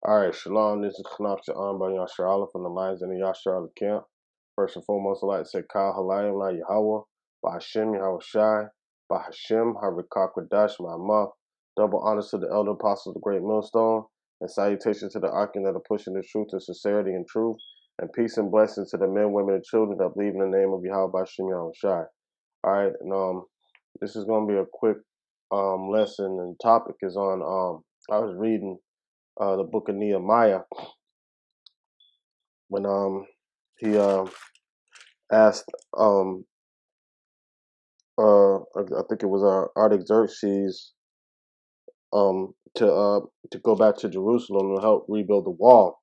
All right, Shalom. This is chaanak by Yasharala from the Lionz in the Yasharala camp. First and foremost, I'd like to say Kal Halayim La Yahweh, Bahashem Yahweh Shai, Bahashem Harikakwadash Ma'amah. Double honors to the elder apostles of the great millstone, and salutations to the Akim that are pushing the truth to sincerity and truth, and peace and blessings to the men, women, and children that believe in the name of Yahweh Bahashem Yahweh Shai. All right, and this is going to be a quick lesson, and topic is on I was reading the book of Nehemiah when he asked I think it was Artaxerxes to go back to Jerusalem to help rebuild the wall,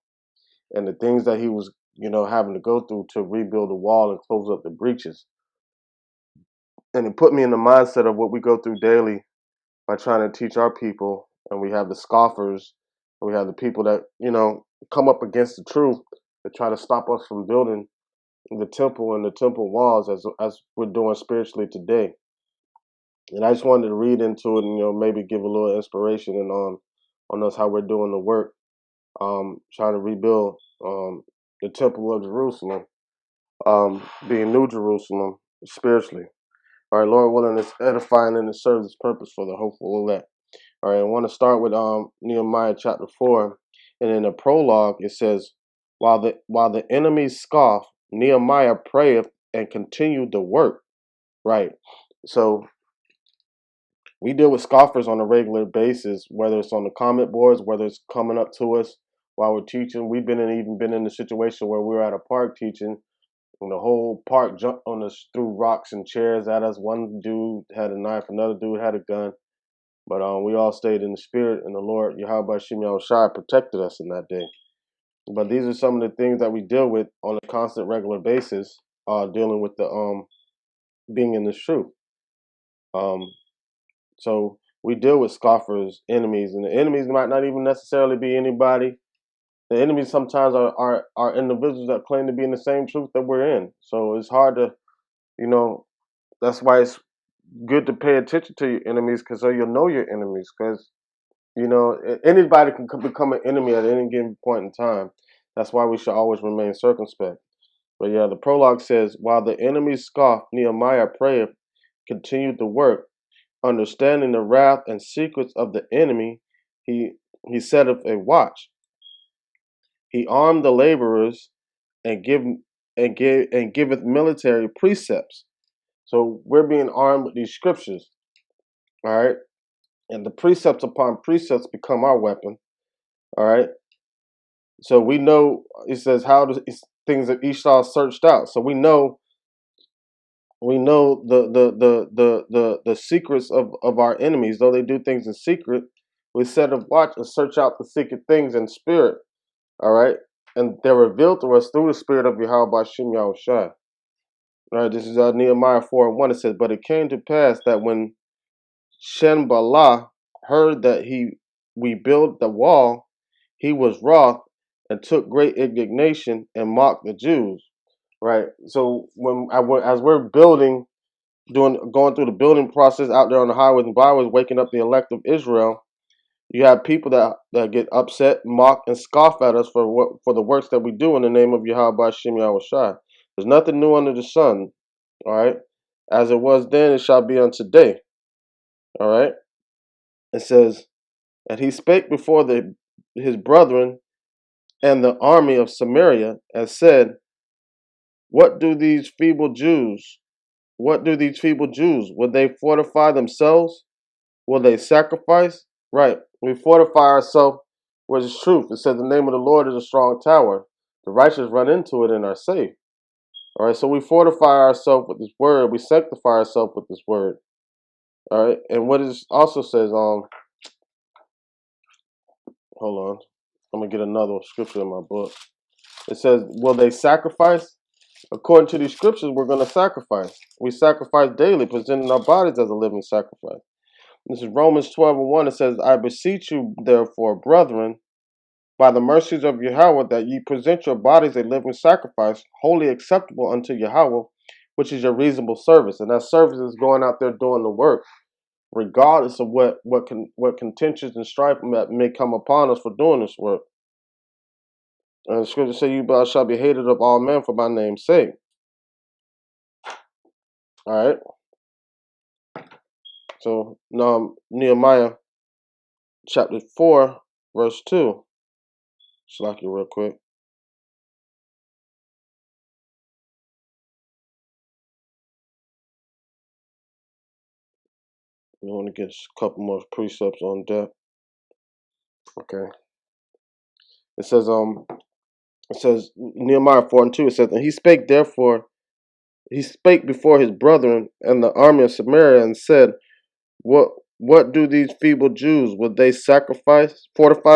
and the things that he was having to go through to rebuild the wall and close up the breaches. And it put me in the mindset of what we go through daily by trying to teach our people, and we have the scoffers, and we have the people that come up against the truth to try to stop us from building the temple and the temple walls as we're doing spiritually today. And I just wanted to read into it and maybe give a little inspiration and on us how we're doing the work, trying to rebuild the temple of Jerusalem, being New Jerusalem spiritually. All right, Lord willing, it's edifying and it serves its purpose for the hopeful elect. All right, I want to start with Nehemiah chapter 4, and in the prologue it says, while the enemies scoff, Nehemiah prayeth and continued the work. Right. So we deal with scoffers on a regular basis, whether it's on the comment boards, whether it's coming up to us while we're teaching. We've even been in a situation where we were at a park teaching, and the whole park jumped on us, threw rocks and chairs at us. One dude had a knife, another dude had a gun, but we all stayed in the spirit, and the Lord Yahweh Shem Yahweh Shai protected us in that day. But these are some of the things that we deal with on a constant, regular basis, dealing with the being in the truth. So we deal with scoffers, enemies, and the enemies might not even necessarily be anybody. The enemies sometimes are individuals that claim to be in the same truth that we're in. So it's hard to, that's why it's good to pay attention to your enemies, because so you'll know your enemies, because anybody can become an enemy at any given point in time. That's why we should always remain circumspect. But yeah, the prologue says, while the enemies scoffed, Nehemiah prayed, continued the work, understanding the wrath and secrets of the enemy. He setteth a watch. He armed the laborers and giveth military precepts. So we're being armed with these scriptures, all right, and the precepts upon precepts become our weapon. All right. So we know, it says, how things of Esau searched out. So we know the secrets of our enemies. Though they do things in secret, we set a watch and search out the secret things in spirit. All right. And they're revealed to us through the spirit of Yahweh Bahashem Yahweh Shai. All right. This is Nehemiah 4:1. It says, but it came to pass that when Shenbalah heard that we built the wall, he was wroth and took great indignation and mocked the Jews. Right. So as we're building, going through the building process out there on the highways and byways, waking up the elect of Israel, you have people that get upset, mock, and scoff at us for the works that we do in the name of Yahweh Bahashem Yahweh Shai. There's nothing new under the sun. All right. As it was then, it shall be unto day. All right. It says, and he spake before his brethren and the army of Samaria, and said, What do these feeble Jews? What do these feeble Jews? Will they fortify themselves? Will they sacrifice? Right. We fortify ourselves with the truth. It says the name of the Lord is a strong tower. The righteous run into it and are safe. All right. So we fortify ourselves with this word. We sanctify ourselves with this word. All right. And what it also says, hold on. I'm going to get another scripture in my book. It says, will they sacrifice? According to these scriptures, we're going to sacrifice. We sacrifice daily, presenting our bodies as a living sacrifice. This is Romans 12:1. It says, I beseech you, therefore, brethren, by the mercies of Yahweh, that ye present your bodies a living sacrifice, wholly acceptable unto Yahweh, which is your reasonable service. And that service is going out there doing the work, regardless of what contentions and strife may come upon us for doing this work. And the scripture say, "You shall be hated of all men for my name's sake." All right. So now Nehemiah chapter 4, verse 2. Slack you real quick. We want to get a couple more precepts on that. Okay. It says Nehemiah 4 and 2, it says, "And he spake before his brethren and the army of Samaria and said, What do these feeble Jews? Will they fortify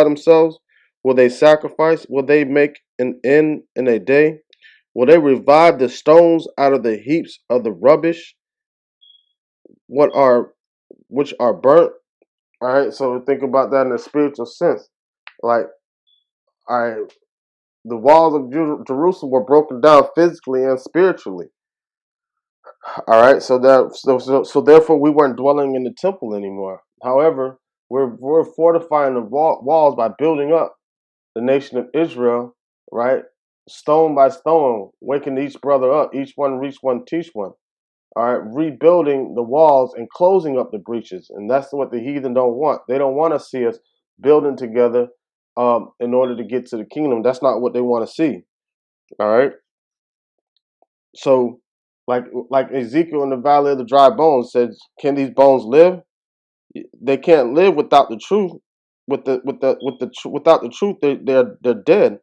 themselves? Will they sacrifice? Will they make an end in a day? Will they revive the stones out of the heaps of the rubbish, what are which are burnt?" All right, so think about that in a spiritual sense. Like, all right, the walls of Jerusalem were broken down physically and spiritually. All right, so therefore we weren't dwelling in the temple anymore. However, we're fortifying the walls by building up the nation of Israel, right? Stone by stone, waking each brother up, each one reach one, teach one. All right, rebuilding the walls and closing up the breaches, and that's what the heathen don't want. They don't want to see us building together in order to get to the kingdom. That's not what they want to see. All right. So, like Ezekiel in the valley of the dry bones says, can these bones live? They can't live without the truth. Without the truth, they're dead.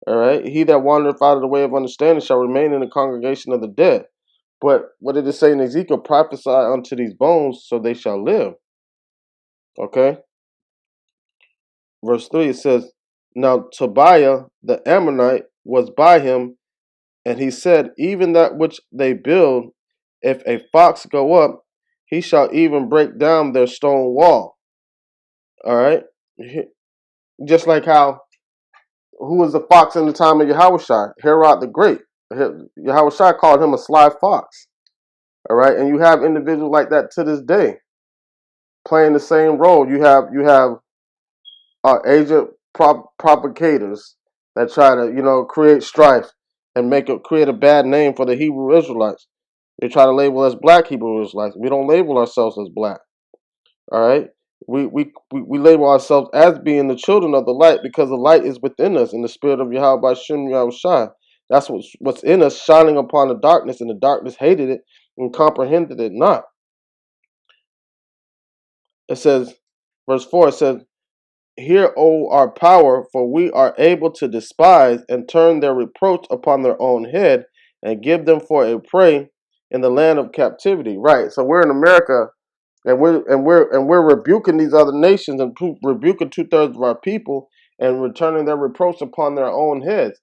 All right. He that wandereth out of the way of understanding shall remain in the congregation of the dead. But what did it say in Ezekiel? Prophesy unto these bones, so they shall live. Okay. Verse 3, it says, "Now Tobiah the Ammonite was by him, and he said, Even that which they build, if a fox go up, he shall even break down their stone wall." All right. Just like how, who was the fox in the time of Yahushua? Herod the Great. Yahushua called him a sly fox. All right. And you have individuals like that to this day playing the same role. You have agent propagators that try to, create strife and create a bad name for the Hebrew Israelites. They try to label us black Hebrew Israelites. We don't label ourselves as black. All right. We label ourselves as being the children of the light because the light is within us in the spirit of Yahweh Shem Yahushua. That's what's in us, shining upon the darkness, and the darkness hated it and comprehended it not. It says, verse 4, it says, "Hear, O our power, for we are able to despise and turn their reproach upon their own head and give them for a prey in the land of captivity." Right. So we're in America, and we're rebuking these other nations and rebuking 2/3 of our people and returning their reproach upon their own heads,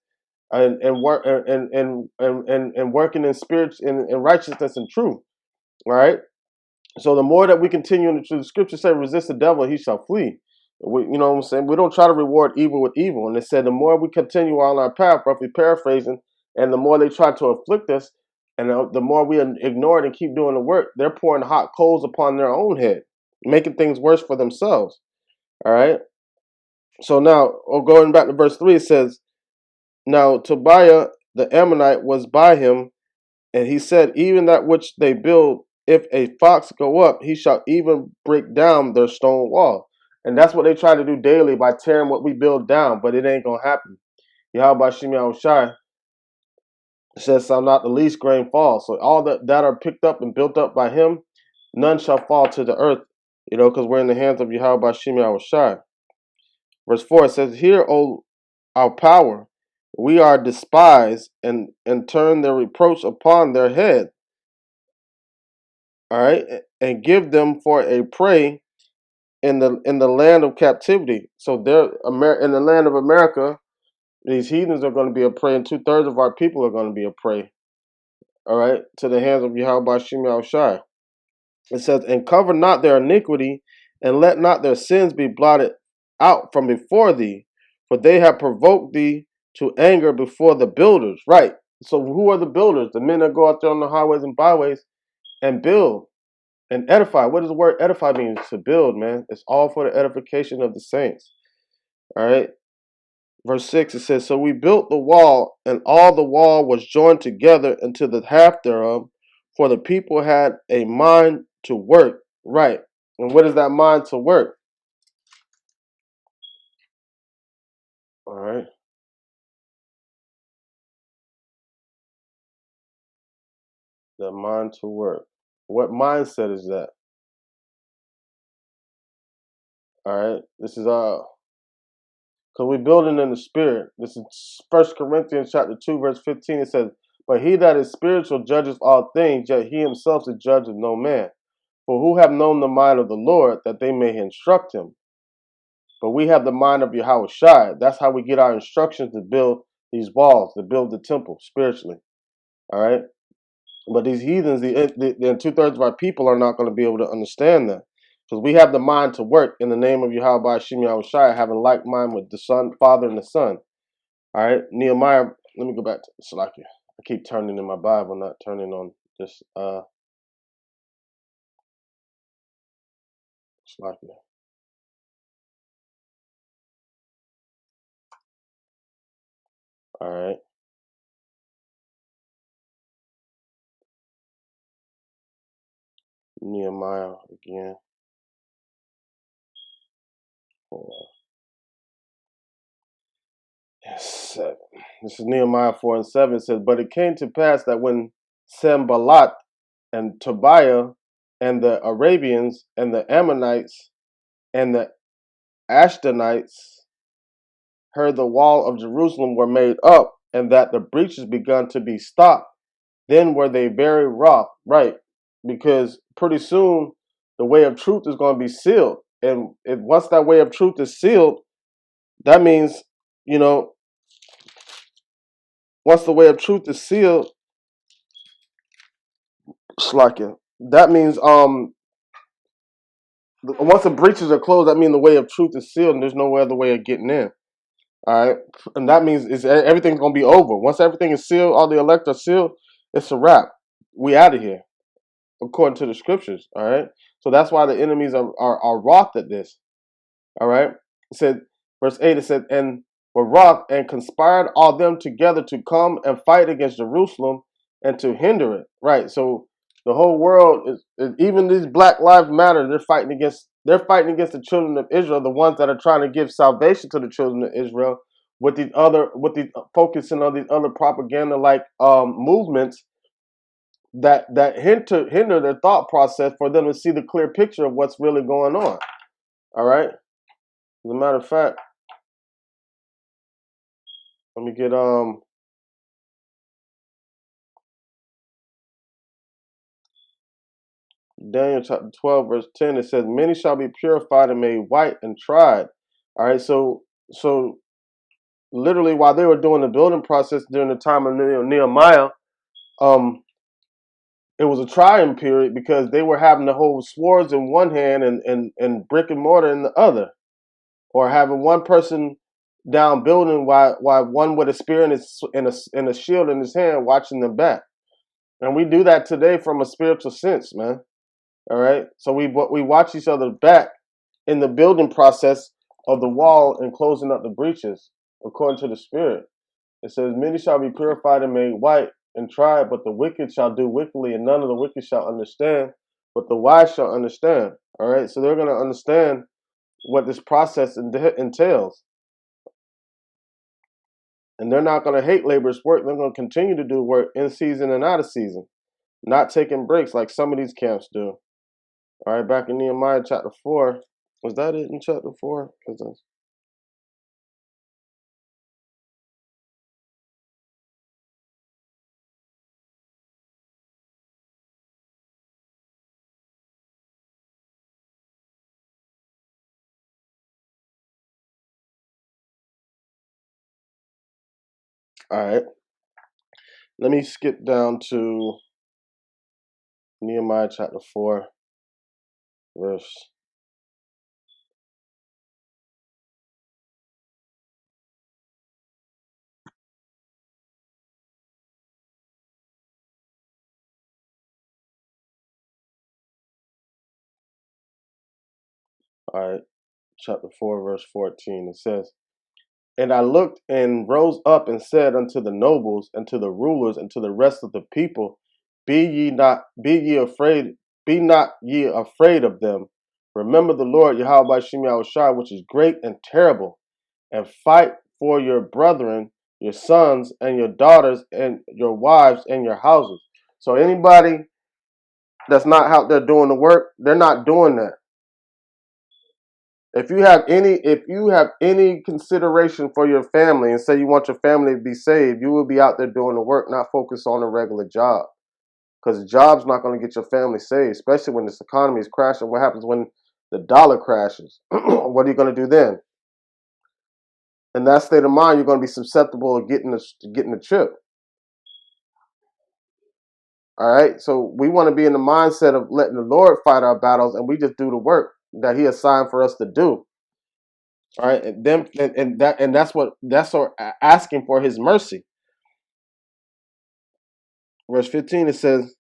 and working in spirits in righteousness and truth. Right. So the more that we continue into the scripture say, resist the devil, he shall flee. You know what I'm saying? We don't try to reward evil with evil. And it said the more we continue on our path, roughly paraphrasing, and the more they try to afflict us, and the more we ignore it and keep doing the work, they're pouring hot coals upon their own head, making things worse for themselves. All right. So now, going back to verse 3, it says, "Now Tobiah the Ammonite was by him, and he said, Even that which they build, if a fox go up, he shall even break down their stone wall." And that's what they try to do daily by tearing what we build down, but it ain't going to happen. Yahweh Shem Shai says, "Shall not the least grain fall." So all that are picked up and built up by him, none shall fall to the earth, because we're in the hands of Yahweh Shem Shai. Verse 4, it says, "Hear, O our power, we are despised and turn their reproach upon their head. All right, and give them for a prey in the land of captivity." So they're in the land of America. These heathens are going to be a prey, and 2/3 of our people are going to be a prey. All right, to the hands of Yahweh Shem Yahushai. It says, "And cover not their iniquity, and let not their sins be blotted out from before thee, for they have provoked thee to anger before the builders." Right. So who are the builders? The men that go out there on the highways and byways and build. And edify. What does the word edify mean? To build, man. It's all for the edification of the saints. All right. verse 6, it says, "So we built the wall, and all the wall was joined together into the half thereof, for the people had a mind to work." Right. And what is that mind to work? All right. The mind to work. What mindset is that? All right. This is because we're building in the spirit. This is First Corinthians chapter 2, verse 15. It says, "But he that is spiritual judges all things, yet he himself is judge of no man. For who have known the mind of the Lord, that they may instruct him? But we have the mind of Yahweh Shai." That's how we get our instructions to build these walls, to build the temple spiritually. All right. But these heathens, the 2/3 of our people are not going to be able to understand that. Because we have the mind to work in the name of Yahweh Hashem Yahweh Shai, having like mind with the Son, Father, and the Son. All right. Nehemiah, let me go back to Salakia. I keep turning in my Bible, not turning on this Salakia. All right. Nehemiah again. 7. This is Nehemiah 4 and 7. It says, "But it came to pass that when Sanballat and Tobiah and the Arabians and the Ammonites and the Ashdodites heard the wall of Jerusalem were made up, and that the breaches begun to be stopped, then were they very wroth." Right. Because pretty soon the way of truth is going to be sealed. And once that way of truth is sealed, that means, you know, once the way of truth is sealed, Slakia. That means once the breaches are closed, that means the way of truth is sealed, and there's no other way of getting in. All right, and that means everything's gonna be over. Once everything is sealed, all the elect are sealed. It's a wrap. We out of here, according to the scriptures. All right, so that's why the enemies are wroth at this. All right. It said, verse 8, it said, "And were wroth and conspired all them together to come and fight against Jerusalem and to hinder it." Right. So the whole world even these Black Lives Matter, they're fighting against the children of Israel, the ones that are trying to give salvation to the children of Israel with these focusing on these other propaganda like movements that hinder their thought process for them to see the clear picture of what's really going on. All right. As a matter of fact, let me get Daniel chapter 12, verse 10. It says, "Many shall be purified and made white and tried." All right, so literally while they were doing the building process during the time of Nehemiah, um, it was a trying period because they were having to hold swords in one hand and brick and mortar in the other, or having one person down building while one with a spear and a shield in his hand watching them back. And we do that today from a spiritual sense, man. All right. So we watch each other back in the building process of the wall and closing up the breaches, according to the Spirit. It says, "Many shall be purified and made white and tried, but the wicked shall do wickedly, and none of the wicked shall understand, but the wise shall understand." All right. So they're going to understand what this process entails. And they're not going to hate laborers' work. They're going to continue to do work in season and out of season, not taking breaks like some of these camps do. All right, back in Nehemiah chapter 4. Was that it in chapter 4? All right, let me skip down to Nehemiah chapter 4, verse. All right, chapter 4, verse 14. It says, And I looked and rose up and said unto the nobles and to the rulers and to the rest of the people, be not ye afraid of them. Remember the Lord Yahweh by Shem Yahushua, which is great and terrible, and fight for your brethren, your sons and your daughters and your wives and your houses. So anybody that's not out there doing the work, they're not doing that. If you have any consideration for your family and say you want your family to be saved, you will be out there doing the work, not focus on a regular job. Because the job's not going to get your family saved, especially when this economy is crashing. What happens when the dollar crashes? What are you going to do then? In that state of mind, you're going to be susceptible to getting the chip. All right, so we want to be in the mindset of letting the Lord fight our battles, and we just do the work that He assigned for us to do. All right, that's what asking for His mercy. Verse 15 it says,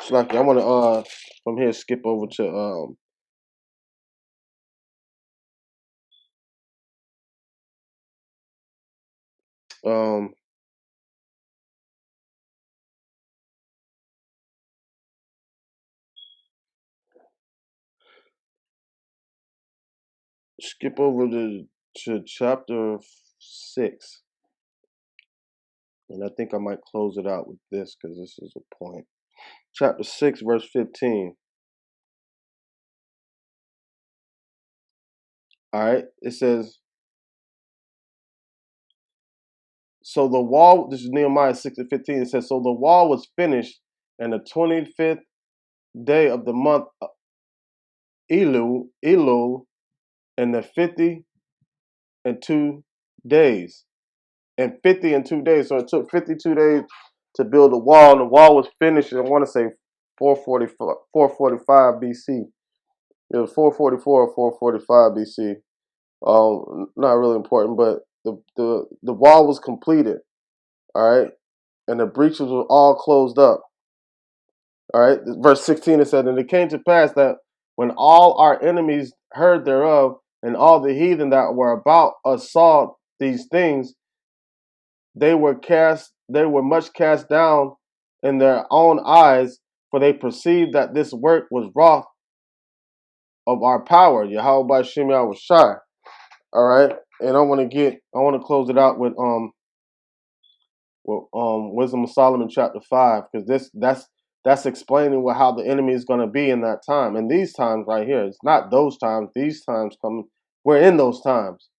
Shlaki, I want to from here skip over to um skip over to chapter 6, and I think I might close it out with this because this is a point. Chapter 6, verse 15. All right, it says, so the wall, this is Nehemiah 6 and 15, it says, so the wall was finished in the 25th day of the month Elul, in the 52 days. In 52 days. So it took 52 days to build a wall, and the wall was finished, I want to say 445 BC. It was 444 or 445 BC. Not really important, but the wall was completed. All right, and the breaches were all closed up. All right, verse 16 it said, and it came to pass that when all our enemies heard thereof, and all the heathen that were about us saw these things, they were much cast down in their own eyes, for they perceived that this work was wrought of our power. Yahweh by Shem Yahushai. All right, and I want to close it out with Wisdom of Solomon chapter 5, because that's explaining how the enemy is going to be in that time. And these times right here, it's not those times. These times coming, we're in those times.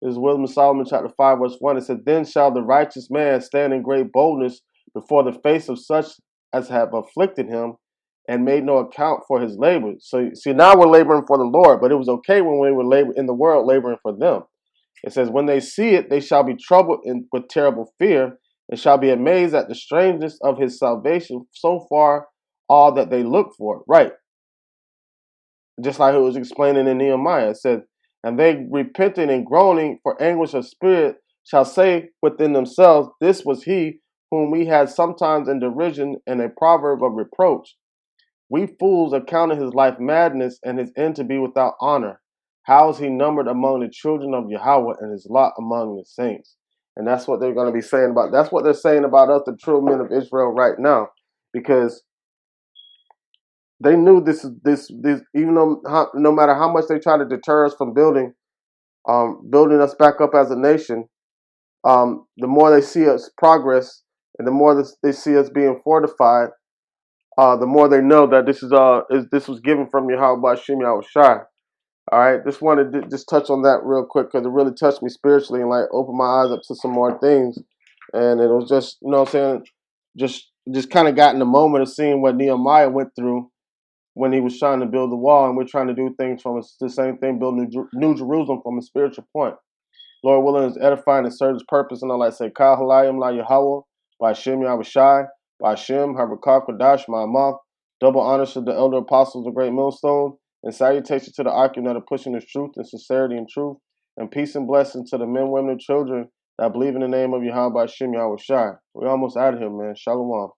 This is Wisdom of Solomon chapter 5, verse 1. It said, then shall the righteous man stand in great boldness before the face of such as have afflicted him and made no account for his labor. So see, now we're laboring for the Lord, but it was okay when we were in the world laboring for them. It says, when they see it, they shall be troubled with terrible fear, and shall be amazed at the strangeness of his salvation, so far all that they look for. Right. Just like it was explaining in Nehemiah. It said, and they repenting and groaning for anguish of spirit shall say within themselves, this was he whom we had sometimes in derision and a proverb of reproach. We fools accounted his life madness and his end to be without honor. How is he numbered among the children of Yahweh and his lot among the saints? And that's what they're going to be saying about. That's what they're saying about us, the true men of Israel, right now, because they knew this. Even though no matter how much they try to deter us from building us back up as a nation, the more they see us progress, and the more they see us being fortified, the more they know that this was given from Yahweh by Shem Yahushai. All right, just wanted to just touch on that real quick because it really touched me spiritually and like opened my eyes up to some more things. And it was just, you know what I'm saying, just kind of got in the moment of seeing what Nehemiah went through when he was trying to build the wall, and we're trying to do things from the same thing, build New Jerusalem from a spiritual point. Lord willing is edifying and serves purpose, and all I say, Kal Halayim La Yahweh, by Shem Yahushai, by Shem, Harakah Kodash, Ma'amah. Double honors to the elder apostles of Great Millstone, and salutation to the Akim that are pushing the truth and sincerity and truth, and peace and blessing to the men, women, and children that believe in the name of Yahweh by Shem Yahushai. We're almost out of here, man. Shalom.